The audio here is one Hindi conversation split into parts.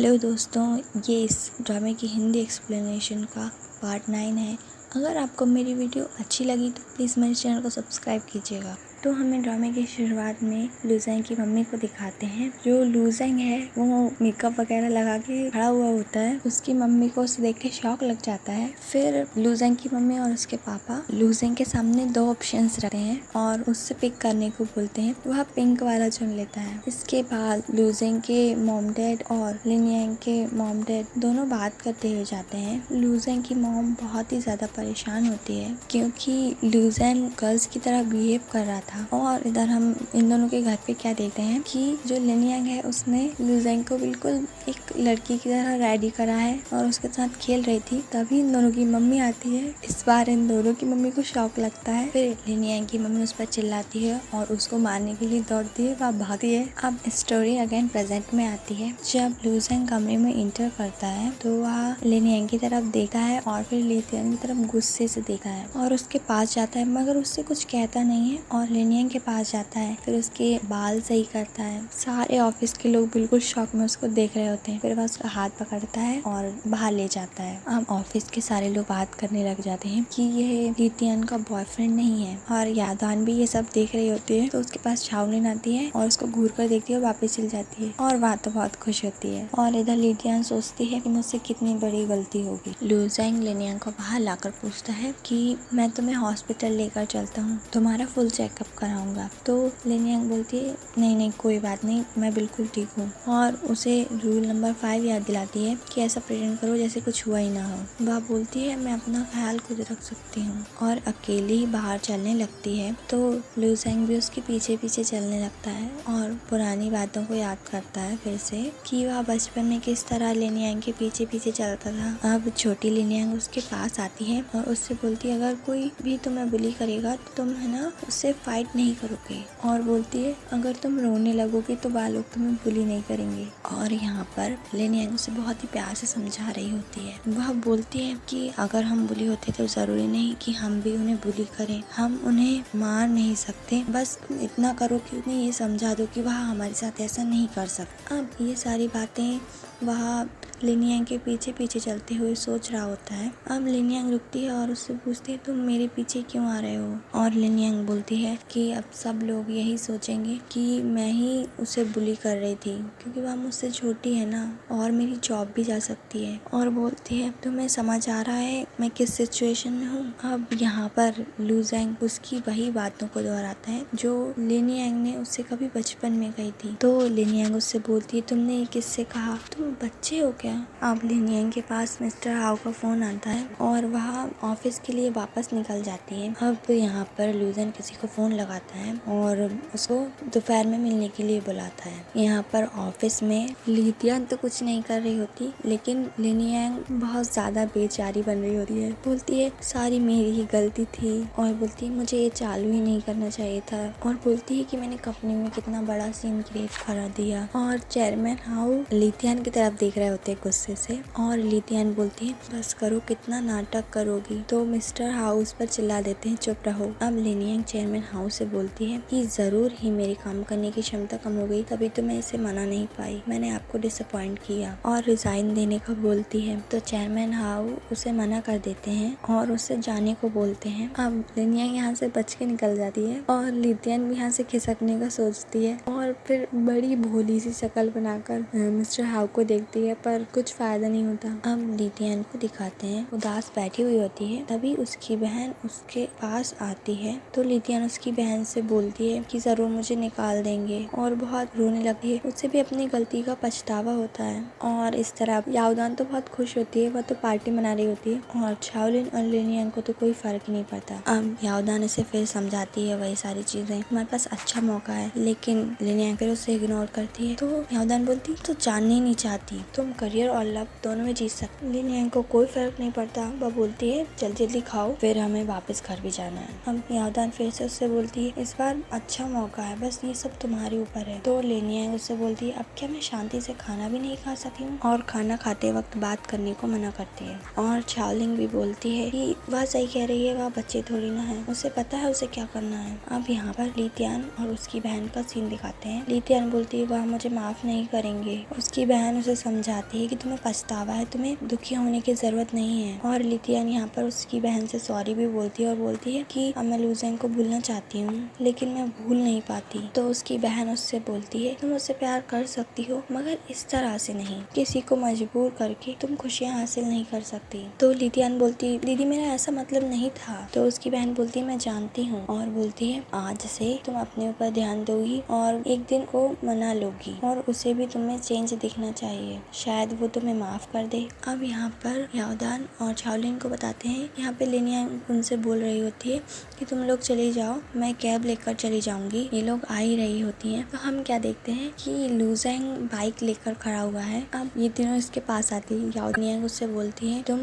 हेलो दोस्तों, ये इस ड्रामे की हिंदी एक्सप्लेनेशन का पार्ट 9 है। अगर आपको मेरी वीडियो अच्छी लगी तो प्लीज़ मेरे चैनल को सब्सक्राइब कीजिएगा। तो हमें ड्रामे की शुरुआत में लूजेंग की मम्मी को दिखाते हैं। जो लूजेंग है वो मेकअप वगैरह लगा के खड़ा हुआ होता है। उसकी मम्मी को उसे देख के शॉक लग जाता है। फिर लूजेंग की मम्मी और उसके पापा लूजेंग के सामने 2 ऑप्शंस रखते हैं और उससे पिक करने को बोलते हैं। वह पिंक वाला चुन लेता है। इसके बाद लूजेंग के मॉम डैड और लिन यांग के मॉम डैड दोनों बात करते हुए जाते हैं। लूजेंग की मॉम बहुत ही ज्यादा परेशान होती है क्योंकि लूजेंग गर्ल्स की तरह बिहेव कर रहा था। और इधर हम इन दोनों के घर पे क्या देखते हैं कि जो लिन यांग है उसने लूजेंग को बिल्कुल एक लड़की की तरह रेडी करा है और उसके साथ खेल रही थी। तभी इन दोनों की मम्मी आती है। इस बार इन दोनों की मम्मी को शॉक लगता है। फिर लिन यांग की मम्मी उस पर चिल्लाती है और उसको मारने के लिए दौड़ती है। वह भागती है। अब स्टोरी अगेन प्रेजेंट में आती है। जब लूजेंग कमरे में इंटर करता है तो वह लिन यांग की तरफ देखता है और फिर लिन यांग की तरफ गुस्से से देखता है और उसके पास जाता है, मगर उससे कुछ कहता नहीं है और लिन यांग के पास जाता है। फिर उसके बाल सही करता है। सारे ऑफिस के लोग बिल्कुल शॉक में उसको देख रहे होते हैं। फिर वह उसका हाथ पकड़ता है और बाहर ले जाता है। अब ऑफिस के सारे लोग बात करने लग जाते हैं कि यह लितियन का बॉयफ्रेंड नहीं है और यादान भी ये सब देख रही होती है। तो उसके पास शाओलिन आती है और उसको घूर कर देखती है और वापस चली जाती है और वह तो बहुत खुश होती है। और इधर लितियन सोचती है कि मुझसे कितनी बड़ी गलती होगी। लूजेंग लिन यांग को बाहर लाकर पूछता है कि मैं तुम्हें हॉस्पिटल लेकर चलता हूँ, तुम्हारा फुल चेकअप कराऊंगा। तो लिन यांग बोलती है नहीं कोई बात नहीं, मैं बिल्कुल ठीक हूँ। और उसे रूल नंबर 5 याद दिलाती है कि ऐसा प्रेजेंट करो जैसे कुछ हुआ ही ना हो। वह बोलती है मैं अपना ख्याल खुद रख सकती हूँ और अकेली ही बाहर चलने लगती है। तो लूजेंग भी उसके पीछे पीछे चलने लगता है और पुरानी बातों को याद करता है फिर से कि वह बचपन में किस तरह लिन यांग के पीछे पीछे चलता था। अब छोटी लिन यांग उसके पास आती है और उससे बोलती है अगर कोई भी तुम्हें बुली करेगा तो तुम है ना उससे फाइट नहीं करोगे। और बोलती है अगर तुम रोने लगोगे तो वह लोग तुम्हें बुली नहीं करेंगे। और यहाँ पर लिन यांग उसे बहुत ही प्यार से समझा रही होती है। वह बोलती है कि अगर हम बुली होते तो जरूरी नहीं कि हम भी उन्हें बुली करें, हम उन्हें मार नहीं सकते, बस तुम इतना करो कि उन्हें ये समझा दो कि वह हमारे साथ ऐसा नहीं कर सकता। अब ये सारी बातें वह लिन यांग के पीछे पीछे चलते हुए सोच रहा होता है। अब लिन यांग रुकती है और उससे पूछती है तुम मेरे पीछे क्यों आ रहे हो। और लिन यांग बोलती है कि अब सब लोग यही सोचेंगे कि मैं ही उसे बुली कर रही थी क्योंकि वह मुझसे छोटी है ना और मेरी जॉब भी जा सकती है। और बोलती है तुम्हें समझ आ रहा है मैं किस सिचुएशन में हूँ। अब यहाँ पर लूजेंग उसकी वही बातों को दोहराता है जो लिन यांग ने उससे कभी बचपन में कही थी। तो लिन यांग उससे बोलती है तुमने ये किससे कहा, तुम बच्चे हो क्या। अब लिन यांग के पास मिस्टर हाउ का फोन आता है और वह ऑफिस के लिए वापस निकल जाती है। अब यहाँ पर लूजेंग किसी को फोन लगाता है और उसको दोपहर में मिलने के लिए बुलाता है। यहाँ पर ऑफिस में लितियन तो कुछ नहीं कर रही होती लेकिन लिन यांग बहुत ज्यादा बेचारी बन रही होती है। बोलती है सारी मेरी ही गलती थी और बोलती है मुझे ये चालू ही नहीं करना चाहिए था और बोलती है कि मैंने कंपनी में कितना बड़ा सीन क्रिएट करा दिया। और चेयरमैन हाउ लितियन की तरफ देख रहे होते गुस्से से और लितियन बोलती है बस करो, कितना नाटक करोगी। तो मिस्टर हाउस पर चिल्ला देते हैं चुप रहो। अब लिन यांग चेयरमैन हाउस से बोलती है कि जरूर ही मेरी काम करने की क्षमता कम हो गई, तभी तो मैं इसे मना नहीं पाई, मैंने आपको डिसअपॉइंट किया और रिजाइन देने का बोलती है। तो चेयरमैन हाउ उसे मना कर देते हैं और उससे जाने को बोलते हैं। अब लिन यांग यहाँ से बच के निकल जाती है और लितियन भी यहाँ से खिसकने का सोचती है और फिर बड़ी भोली सी शक्ल बनाकर मिस्टर हाउ को देखती है पर कुछ फायदा नहीं होता। अब लितियन को दिखाते हैं उदास बैठी हुई होती है। तभी उसकी बहन उसके पास आती है। तो लितियन उसकी बहन से बोलती है कि जरूर मुझे निकाल देंगे और बहुत रोने लगती है। उसे भी अपनी गलती का पछतावा होता है। और इस तरह याओदान तो बहुत खुश होती है, वह तो पार्टी मना रही होती है और शाओलिन और लिन यांग को तो कोई फर्क ही नहीं पड़ता। अब याओदान इसे फिर समझाती है वही सारी चीजें, हमारे पास अच्छा मौका है, लेकिन लिन यांग फिर उसे इग्नोर करती है। तो याओदान बोलती तो जानने नहीं चाहती, तुम कर करियर और लव दोनों में जीत सकते। लिन यांग को कोई फर्क नहीं पड़ता, वह बोलती है जल्दी जल्दी खाओ, फिर हमें वापस घर भी जाना है। हम यावदान फिर से उससे बोलती है इस बार अच्छा मौका है, बस ये सब तुम्हारे ऊपर है। तो लिन यांग उससे बोलती है अब क्या मैं शांति से खाना भी नहीं खा सकती हूँ, और खाना खाते वक्त बात करने को मना करती है। और चाओलिंग भी बोलती है कि वह सही कह रही है, वह बच्चे थोड़ी ना है, उसे पता है उसे क्या करना है। अब यहाँ पर ली तियान और उसकी बहन का सीन दिखाते हैं। ली तियान बोलती है वह मुझे माफ नहीं करेंगे। उसकी बहन उसे समझाती है कि तुम्हें पछतावा है, तुम्हें दुखी होने की जरूरत नहीं है। और ली तियान यहाँ पर उसकी बहन से सॉरी भी बोलती है और बोलती है कि अब मैं लुज़ेंग को भूलना चाहती हूँ, लेकिन मैं भूल नहीं पाती। तो उसकी बहन उससे बोलती है तुम उससे प्यार कर सकती हो, मगर इस तरह से नहीं, किसी को मजबूर करके तुम खुशियाँ हासिल नहीं कर सकती। तो ली तियान बोलती दीदी मेरा ऐसा मतलब नहीं था। तो उसकी बहन बोलती है मैं जानती हूँ, और बोलती है आज से तुम अपने ऊपर ध्यान दोगी और एक दिन को मना लोगी, और उसे भी तुम्हें चेंज दिखना चाहिए, शायद वो तुम्हें माफ कर दे। अब यहाँ पर यावदान और चाओलिन को बताते हैं, यहाँ पे लिन यांग उनसे बोल रही होती है कि तुम लोग चले जाओ, मैं कैब लेकर चली जाऊंगी। ये लोग आ ही रही होती हैं। तो हम क्या देखते हैं कि लुज़ेंग बाइक लेकर खड़ा हुआ है। अब ये तीनों इसके पास आती है। यावदान उससे बोलती है तुम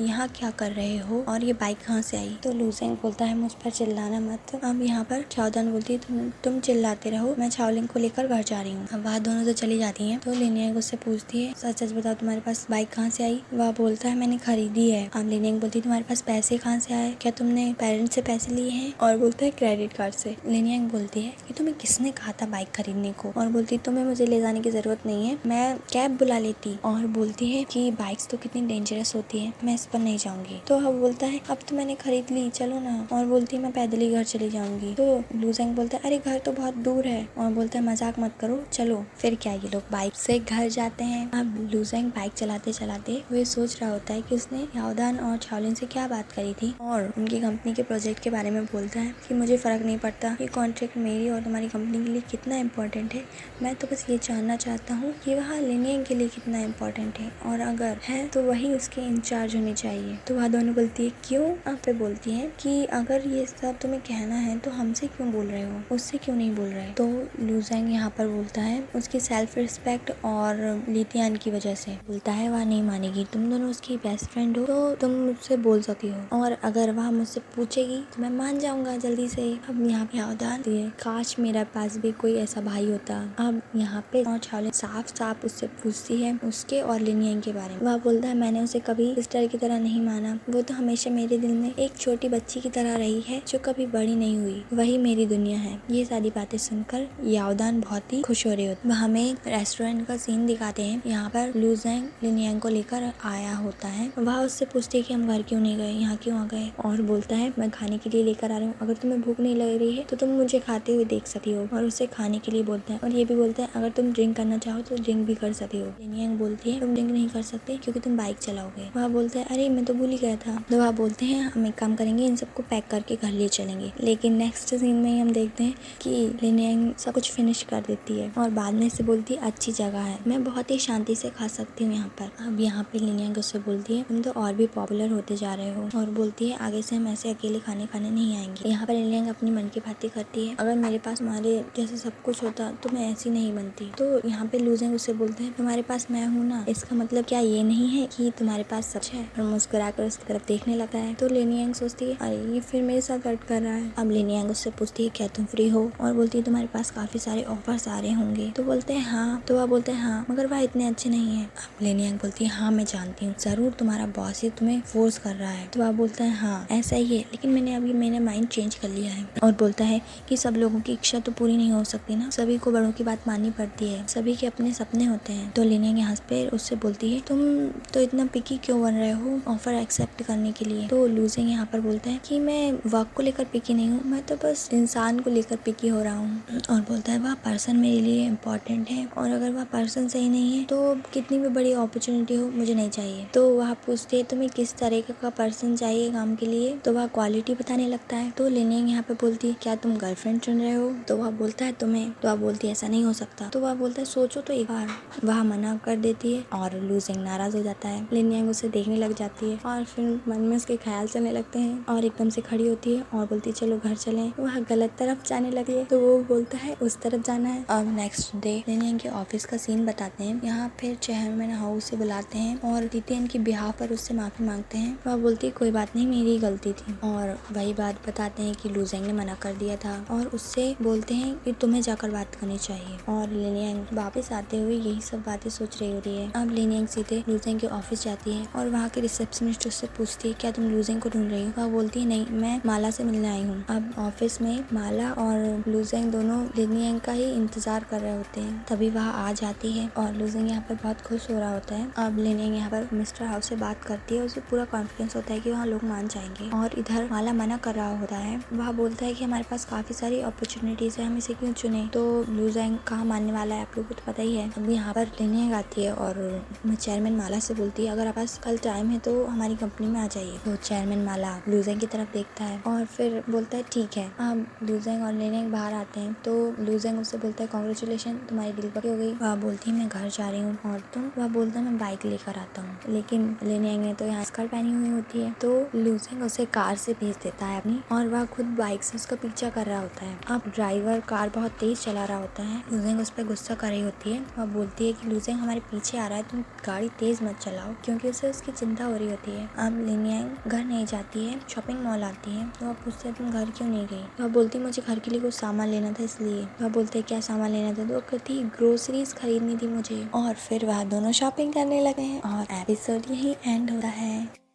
यहाँ क्या कर रहे हो और ये बाइक कहाँ से आई। तो लुज़ेंग बोलता है मुझ पर चिल्लाना मत। अब यहाँ पर चाओलिन बोलती है तुम चिल्लाते रहो, मैं चाओलिन को लेकर घर जा रही हूँ। अब वह दोनों तो चली जाती हैं। तो लिन यांग उससे पूछती है सच सच बताओ तुम्हारे पास बाइक कहाँ से आई। वह बोलता है मैंने खरीदी है। अब लिन यांग बोलती है तुम्हारे पास पैसे कहाँ से आए, क्या तुमने पेरेंट्स से पैसे लिए हैं। और बोलता है क्रेडिट कार्ड से। लिन यांग बोलती है कि तुम्हें किसने कहा था बाइक खरीदने को। और बोलती तुम्हें मुझे ले जाने की जरूरत नहीं है, मैं कैब बुला लेती। और बोलती है कि बाइक्स तो कितनी डेंजरस होती है, मैं इस पर नहीं जाऊंगी। तो अब बोलता है अब तो मैंने खरीद ली, चलो ना। और बोलती है मैं पैदल ही घर चली जाऊंगी। तो लुज़ेंग बोलता है अरे घर तो बहुत दूर है। और बोलता है मजाक मत करो, चलो। फिर क्या ये लोग बाइक से घर जाते हैं। अब लुज़ेंग बाइक चलाते चलाते वो सोच रहा होता है कि उसने यावदान और चाओलिन से क्या बात करी थी, और उनकी कंपनी के प्रोजेक्ट के बारे में बोलता है कि मुझे फर्क नहीं पड़ता ये कॉन्ट्रैक्ट मेरी और तुम्हारी कंपनी के लिए कितना इम्पोर्टेंट है, मैं तो बस ये जानना चाहता हूँ कि वह लिन यांग के लिए कितना इम्पोर्टेंट है, और अगर है तो वही उसके इंचार्ज होने चाहिए। तो वह दोनों बोलती है क्यों। आप पे बोलती है कि अगर ये सब तुम्हें कहना है तो हमसे क्यों बोल रहे हो, उससे क्यों नहीं बोल रहे। तो लुज़ेंग यहाँ पर बोलता है उसकी सेल्फ रिस्पेक्ट और ली तियान की वजह से। बोलता है वह नहीं मानेगी, तुम दोनों उसकी बेस्ट फ्रेंड हो तो तुम मुझसे बोल सकती हो, और अगर वह मुझसे पूछेगी तो मैं मान जाऊंगा जल्दी से। अब यहाँ पे यावदान काश मेरे पास भी कोई ऐसा भाई होता। अब यहाँ पे और चाओलिन साफ साफ उससे पूछती है उसके और लिन यांग के बारे में। वह बोलता है मैंने उसे कभी सिस्टर की तरह नहीं माना, वो तो हमेशा मेरे दिल में एक छोटी बच्ची की तरह रही है जो कभी बड़ी नहीं हुई, वही मेरी दुनिया है। ये सारी बातें सुनकर यावदान बहुत ही खुश हो रहे होते। वह हमें एक रेस्टोरेंट का सीन दिखाते हैं। यहाँ पर लुज़ेंग लिन यांग को लेकर आया होता है। वह उससे पूछती है कि हम घर क्यों नहीं गए, यहाँ क्यों आ गए। और बोलता है मैं खाने के लिए लेकर आ रहा हूँ, अगर तुम्हें भूख नहीं लग रही है तो तुम मुझे खाते हुए देख सकती हो। और उसे खाने के लिए बोलता है, और ये भी बोलता है अगर तुम ड्रिंक करना चाहो तो ड्रिंक भी कर सकती हो। लिन यांग बोलती है तुम ड्रिंक नहीं कर सकते क्योंकि तुम बाइक चलाओगे। वह बोलता है अरे मैं तो भूल ही गया था। तो वह बोलते हैं हम एक काम करेंगे, इन सबको पैक करके घर ले चलेंगे। लेकिन नेक्स्ट सीन में ही हम देखते हैं कि लिन यांग सब कुछ फिनिश कर देती है और बाद में से बोलती है अच्छी जगह है, मैं बहुत ही शांति से खा सकती हूँ यहाँ पर। अब यहाँ पे लिन यांग उससे बोलती है तुम तो और भी पॉपुलर होते जा रहे हो, और बोलती है आगे से हम ऐसे अकेले खाने नहीं आएंगे। यहाँ पर लिन यांग अपनी मन की बातें करती है, अगर मेरे पास तुम्हारे जैसे सब कुछ होता तो मैं ऐसी नहीं बनती। तो यहाँ पे लुज़ेंग उससे बोलते हैं तुम्हारे पास मैं हूँ ना, इसका मतलब क्या ये नहीं है कि तुम्हारे पास सच है। और मुस्कुराकर उसकी तरफ देखने लगा है। तो लिन यांग सोचती है अरे ये फिर मेरे साथ फ्लर्ट कर रहा है। अब लिन यांग उससे पूछती है क्या तुम फ्री हो, और बोलती है तुम्हारे पास काफी सारे ऑफर्स आ रहे होंगे। तो बोलते हैं हाँ। तो वह बोलते हैं हाँ मगर वह इतने अच्छे नहीं है। अब लिन यांग बोलती है हाँ मैं जानती हूँ, जरूर तुम्हारा बॉस ही तुम्हें फोर्स कर रहा है। तो वह बोलता है हाँ ऐसा ही है, लेकिन मैंने माइंड चेंज कर लिया है। और बोलता है कि सब लोगों की इच्छा तो पूरी नहीं हो सकती ना, सभी को बड़ों की बात माननी पड़ती है, सभी के अपने सपने होते हैं। तो लिन यांग यहाँ पे उससे बोलती है तुम तो इतना पिकी क्यों बन रहे हो ऑफर एक्सेप्ट करने के लिए। तो लुज़ेंग यहाँ पर बोलता है कि मैं वर्क को लेकर पिकी नहीं हूँ, मैं तो बस इंसान को लेकर पिकी हो रहा हूँ। और बोलता है वह पर्सन मेरे लिए इम्पोर्टेंट है, और अगर वह पर्सन सही नहीं है तो कितनी भी बड़ी अपॉर्चुनिटी हो मुझे नहीं चाहिए। तो वह पूछती है तुम्हें किस तरह का पर्सन चाहिए काम के लिए। तो वह क्वालिटी बताने लगता है। तो लिन यांग यहाँ पे बोलती है क्या तुम गर्लफ्रेंड चुन रहे हो। तो वह बोलता है तुम्हें। तो वह बोलती है ऐसा नहीं हो सकता। तो वह बोलता है सोचो तो एक बार। वह मना कर देती है और लुज़ेंग नाराज हो जाता है। लिन यांग उसे देखने लग जाती है और फिर मन में उसके ख्याल चलने लगते हैं, और एकदम से खड़ी होती है और बोलती है चलो घर चलें। वह गलत तरफ जाने लगी है तो वो बोलता है उस तरफ जाना है। अब नेक्स्ट डे लिन यांग के ऑफिस का सीन बताते हैं। यहाँ फिर चेयरमैन हाउस से बुलाते हैं और तीतियन की बिहार पर उससे माफी मांगते हैं। वह बोलती है कोई बात नहीं, मेरी गलती थी, और वही बात बताते हैं कि लुजेंग ने मना कर दिया था और उससे बोलते हैं कि तुम्हें जाकर बात करनी चाहिए। और लिनियांग वापस आते हुए यही सब बातें सोच रही होती है। अब लिनियांग सीधे लुजेंग के ऑफिस जाती है और वहाँ के रिसेप्शनिस्ट उससे पूछती है क्या तुम लुजेंग को ढूंढ रही हो। वह बोलती है नहीं, मैं माला से मिलने आई हूँ। अब ऑफिस में माला और लुजेंग दोनों लिनियांग का ही इंतजार कर रहे होते हैं। तभी वह आ जाती है और लुजेंग यहाँ पर बहुत खुश हो रहा होता है। अब लिनियांग यहाँ पर मिस्टर हाउस से बात करती है, उसे पूरा कॉन्फिडेंस होता है कि वहाँ लोग मान जाएंगे। और इधर माला मना कर रहा होता है। वह बोलता है कि हमारे पास काफी सारी अपॉर्चुनिटीज है, हम इसे क्यों चुने। तो लुजेंग कहाँ मानने वाला है, आप लोगों को तो पता ही है। अब यहाँ पर लिनियांग आती है और चेयरमैन माला से बोलती है अगर आपके पास कल टाइम है तो हमारी कंपनी में आ जाइए। तो चेयरमैन माला लुजेंग की तरफ देखता है और फिर बोलता है ठीक है। अब लुजेंग और लिनियांग बाहर आते हैं तो लुजेंग उससे बोलता है कांग्रेचुलेशन, तुम्हारी डील पक्की हो गई। वह बोलती है मैं घर जा रही हूँ और तुम। वह बोलता है मैं बाइक लेकर आता हूँ। लेकिन लिनियांग ने तो यहाँ स्कर्ट पहनी हुई होती है तो लुजेंग उसे कार से भेज देता है अपनी, और वह खुद बाइक से उसका पीछा कर रहा होता है। अब ड्राइवर कार बहुत तेज चला रहा होता है। लुजेंग उस पर गुस्सा कर रही होती है। वह बोलती है कि लुजेंग हमारे पीछे आ रहा है, तुम गाड़ी तेज मत चलाओ, क्योंकि उसे उसकी चिंता हो रही होती है। अब लिनियांग घर नहीं जाती है, शॉपिंग मॉल आती है। तो वह पूछती है तुम घर क्यों नहीं गई। वह बोलती मुझे घर के लिए कुछ सामान लेना था इसलिए। वह बोलते क्या सामान लेना था। तो वो कहती ग्रोसरीज खरीदनी थी मुझे। और फिर वह दोनों शॉपिंग करने लगे हैं और एपिसोड यही एंड होता है।